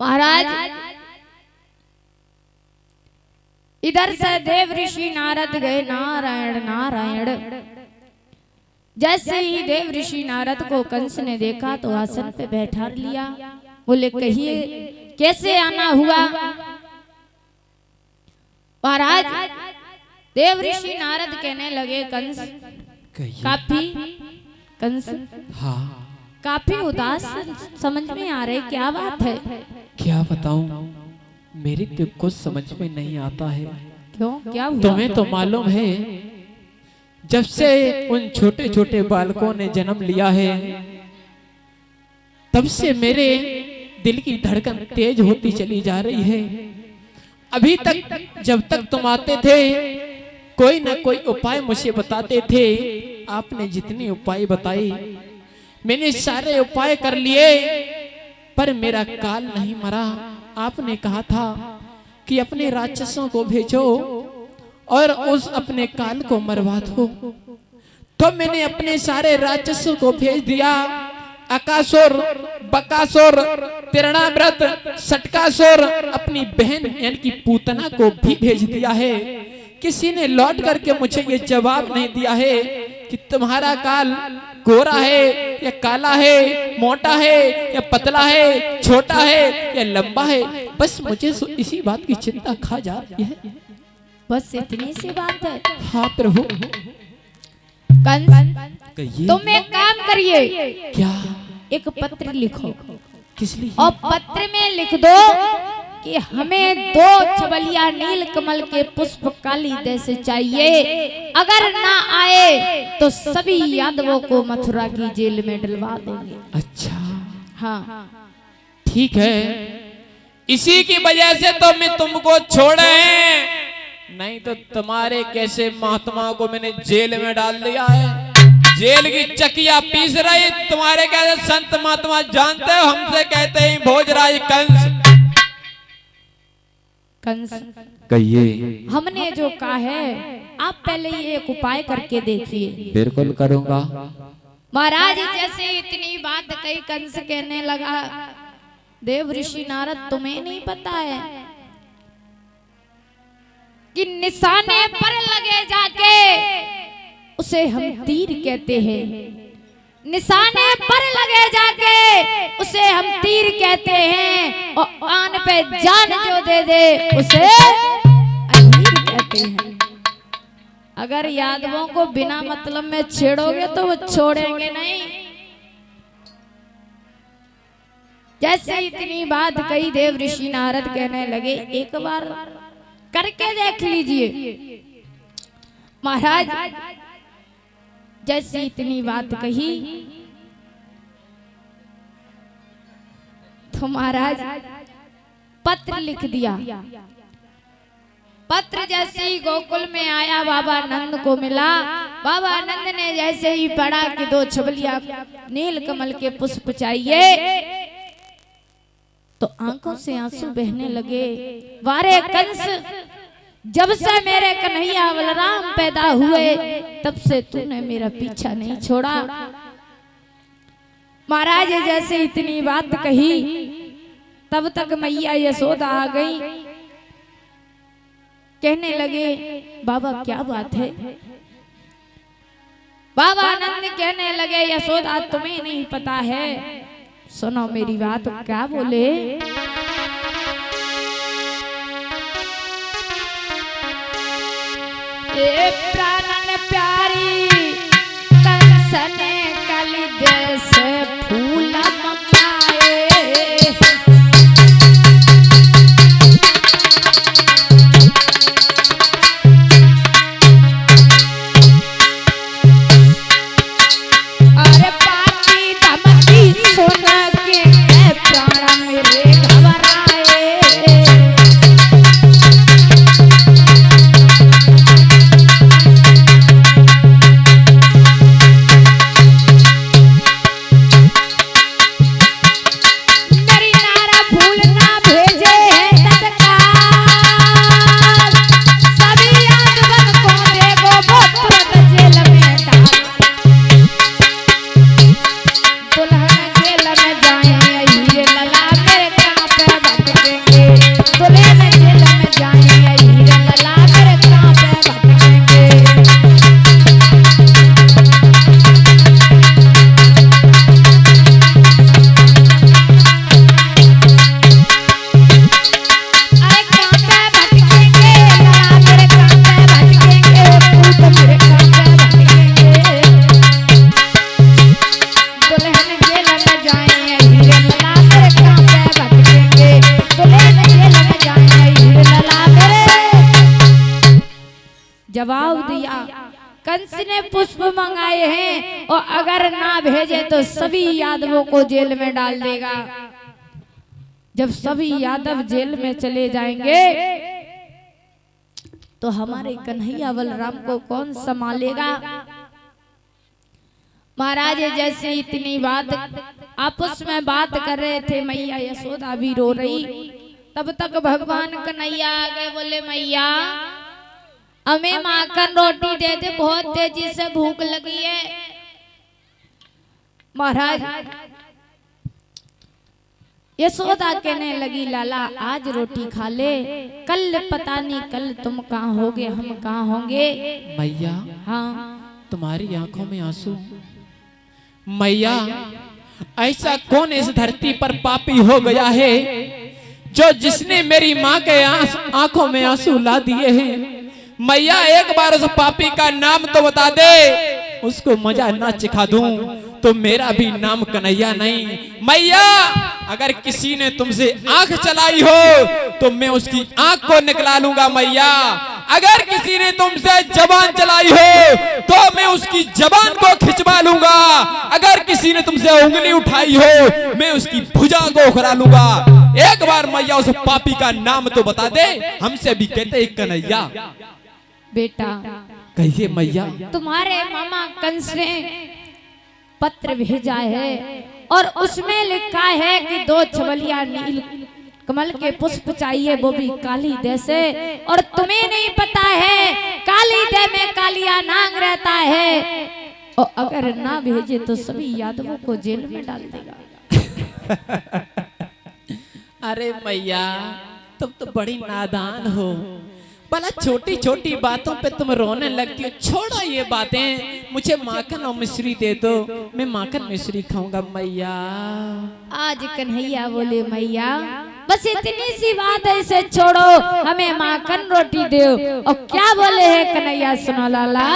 महाराज इधर से देव ऋषि नारद गए। नारायण नारायण। जैसे ही देव ऋषि नारद को कंस ने देखा तो आसन पे बैठा लिया। बोले कहिए कैसे आना हुआ? महाराज देव ऋषि नारद कहने लगे कंस काफी उदास समझ में आ रहे, क्या बात है? क्या बताऊं, मेरी तो कुछ समझ में नहीं आता है। क्यों, क्या हुआ? तुम्हें तो मालूम है जब से उन छोटे छोटे बालकों ने जन्म लिया है तब से मेरे दिल की धड़कन तेज होती चली जा रही है। अभी तक जब तक तुम आते थे कोई ना कोई उपाय मुझे बताते थे। आपने जितने उपाय बताए मैंने सारे उपाय कर लिए पर मेरा काल नहीं मरा। आपने कहा था कि अपने राक्षसों को भेजो और उस अपने काल को मरवा दो। तो मैंने अपने सारे राक्षसों को भेज दिया। अकासुर, बकासुर, तिरणाव्रत, सटकासुर, अपनी बहन यानी कि पूतना को भी भेज दिया है। किसी ने लौट करके मुझे ये जवाब नहीं दिया है कि तुम्हारा काल गोरा है या काला है, मोटा है या पतला है, छोटा है या लंबा है। बस मुझे इसी बात की चिंता खा जा रही है। बस इतनी सी बात है? हाँ प्रभु। कंस तुम एक काम करिए। क्या? एक पत्र लिखो। किस लिए? और पत्र में लिख दो कि हमें 2 छबलिया नील कमल के पुष्प काली जैसे चाहिए। अगर ना आए तो सभी यादवों को मथुरा की जेल में डलवा देंगे। अच्छा हाँ ठीक है, इसी की वजह से तो मैं तुमको छोड़े, नहीं तो तुम्हारे कैसे महात्मा को मैंने जेल में डाल दिया है। जेल की चकिया पीस रही तुम्हारे कैसे संत महात्मा जानते हो, हमसे कहते हैं भोजराज कंस। कंस कहिए। हमने जो कहा है आप पहले ये एक उपाय करके देखिए। बिल्कुल करूंगा। महाराज जैसे इतनी बात कही कंस कहने लगा देव ऋषि नारद तुम्हें नहीं पता है कि निशाने पर लगे जाके उसे हम तीर कहते हैं। निशाने पर लगे जाके उसे हम तीर कहते हैं और आन पे जान जो दे दे उसे अहीर कहते हैं। अगर यादवों को बिना मतलब में छेड़ोगे तो वो छोड़ेंगे नहीं। जैसे इतनी बात कही देव ऋषि नारद कहने लगे एक बार करके देख लीजिए। महाराज जैसे इतनी बात कही तो महाराज पत्र लिख दिया। पत्र जैसे ही गोकुल में आया बाबा नंद को मिला। बाबा नंद ने जैसे ही पढ़ा कि 2 छबलिया नील कमल के पुष्प चाहिए तो आंखों से आंसू बहने लगे। वारे कंस, जब से मेरे कन्हैया बलराम पैदा हुए तब से तूने मेरा पीछा नहीं छोड़ा। महाराज जैसे इतनी बात कही तब तक मैया यशोदा आ गई। कहने लगे बाबा क्या बात है? बाबा आनंद कहने लगे यशोदा तुम्हें नहीं पता है, सुनो मेरी बात। क्या बोले? ए प्राणन प्यारी कंस ने कली देश फूल मंगाए। अरे पापी धमकी सुन के प्राण मेरे घबराए। कंस ने पुष्प मंगाए हैं और अगर ना भेजे तो सभी यादवों को जेल में डाल देगा। जब सभी यादव जेल में चले जाएंगे तो हमारे कन्हैया बलराम को कौन संभालेगा। महाराज जैसे इतनी बात आपस में बात कर रहे थे, मैया यशोदा भी रो रही। तब तक भगवान कन्हैया आ गए, बोले मैया हमें माखन रोटी दे दे, बहुत तेजी से भूख लगी है। महाराज यशोदा कहने लगी, लाला आज रोटी खा ले, कल पता नहीं कल तुम कहाँ होगे हम कहाँ होंगे। मैया हाँ तुम्हारी आंखों में आंसू। मैया ऐसा कौन इस धरती पर पापी हो गया है जो जिसने मेरी माँ के आंखों में आंसू ला दिए हैं। मैया एक बार उस पापी का नाम तो बता दे, उसको मजा ना चिखा दूं तो मेरा भी नाम कन्हैया नहीं। मैया अगर किसी ने तुमसे आंख चलाई हो तो मैं उसकी आंख को निकला लूंगा। मैया अगर किसी ने तुमसे जबान चलाई हो तो मैं उसकी जबान को खिंचवा लूंगा। अगर किसी ने तुमसे उंगली उठाई हो मैं उसकी भुजा को उखड़ा लूंगा। एक बार मैया उस पापी का नाम तो बता दे, हमसे भी कहते कन्हैया। बेटा कहिए मैया। तुम्हारे मामा कंस ने पत्र भेजा है और उसमें लिखा है कि 2 छबलिया नील कमल के पुष्प चाहिए, वो भी काली दे से। और तुम्हें नहीं पता है काली दे में कालिया नांग रहता है, और अगर ना भेजे तो सभी यादवों को जेल में डाल देगा। अरे मैया तुम तो बड़ी नादान हो, भला छोटी छोटी बातों पे तुम रोने लगती हो। छोड़ो ये बातें, मुझे माखन और मिश्री दे दो, मैं माखन मिश्री खाऊंगा। मैया आज कन्हैया बोले मैया बस इतनी सी बात है, इसे छोड़ो, हमें माखन रोटी दो। और क्या बोले हैं कन्हैया सुनो लाला।